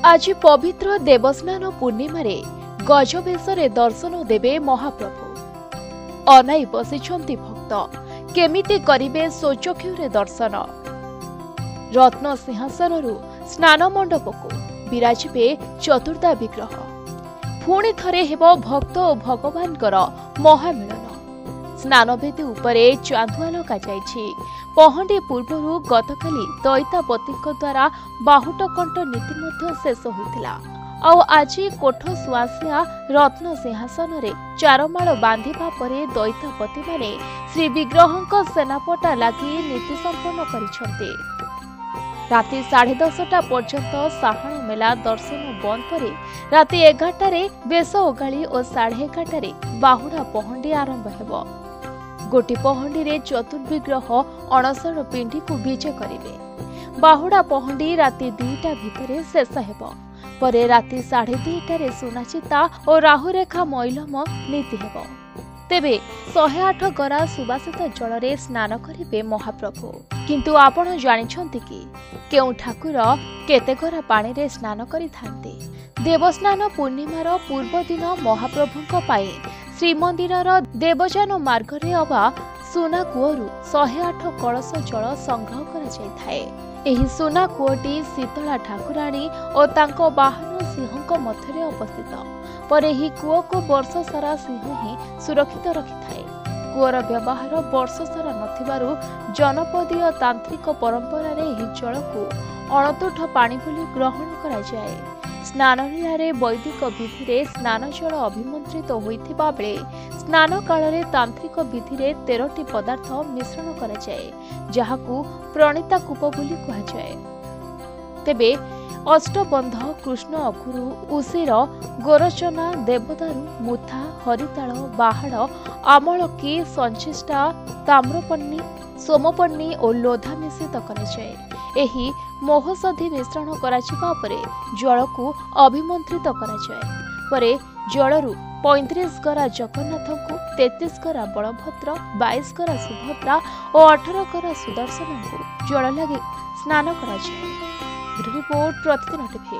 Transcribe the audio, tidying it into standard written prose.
आज पवित्र देवस्नान पूर्णिमा रे गजबेशरे दर्शन देवे महाप्रभु। अनाई बसिछंती भक्त केमिति करिवे सोचक्षुरे दर्शन। रत्न सिंहासन स्नान मंडप को विराजिबे चतुर्धा विग्रह। पुणी थरे हेबो भक्त और भगवान महामिलन। स्नानवेदी उपरे चांदुआ लगा जाइछि। पहंडी पूर्वरु गतकाली दैतापति द्वारा बाहुट कंठ नीति मध्य शेष होइतिला। आउ आज कोठ सुआसिया रत्न सिंहासन रे चारमाळ बांधिबा परे दैतापति माने श्री विग्रहंक सेनापटा लागि नीति संपन्न करिछन्ते। राति 10:30 पर्यंत साहाण मेला दर्शन बंद परे राति 11टारे बेश ओगाड़ी और 11:30 बाहुड़ा पहंडी आरंभ हेबो। गोटी पहंडी रे चतुर्विग्रह अणसर पिंडी को विजे करिवे। बाहुड़ा पहंडी राति 2टा भितरे शेष हेबो। परे राति 2:30 सुनाचिता और राहुरेखा मैलम नीति हेबो। तेबे 108 गरा सुबासित जल रे स्नान करिवे महाप्रभु। किंतु आपण जानिछंती कि केउ ठाकुर केते गरा पानी रे स्नान करिथांते। देवस्नान पूर्णिमार पूर्व दिन महाप्रभुंक पाई श्रीमंदिरर देवजान मार्ग रे अबा सुना कूअरु 108 कलश जल संग्रह करा जायथाए। एही सुना कूअटी शीतला ठाकुराणी और तांको बाहन सिंहक मध्यरे अवस्थित। पर एही कूअ को वर्ष सारा सिंह ही सुरक्षित रखिथाए। कूअर व्यवहार वर्ष सारा नथिबारु जनपदीय तांत्रिक परंपरा रे एही जल को अणतुठ पानी बोली ग्रहण करा जाए। स्नान लीलारे वैदिक विधि रे स्नान जल अभिमंत्रित होइथिबा बेले स्नान काल रे तांत्रिक विधि रे 13टी पदार्थ मिश्रण करा जाए, जहाकू प्रणीता कूप बोली कहा जाए। तेबे अष्टबंध कृष्ण अकुरु उसिर गोरचना देवदारु मुथा हरिताल बाहाड़ आमलकी संचिष्टा ताम्रपन्नी सोमपन्नी और लोधा मिश्रित करा जाए। एही मोहसधि मिश्रण कराजिबा परे जल को अभिमंत्रित करा जाए। परे जलरू 35 गरा जगन्नाथ को 33 गरा बलभद्र 22 गरा सुभद्रा और 18 गरा सुदर्शन को जल लगे स्नान करा जाए। रिपोर्ट प्रतिदिन टीवी।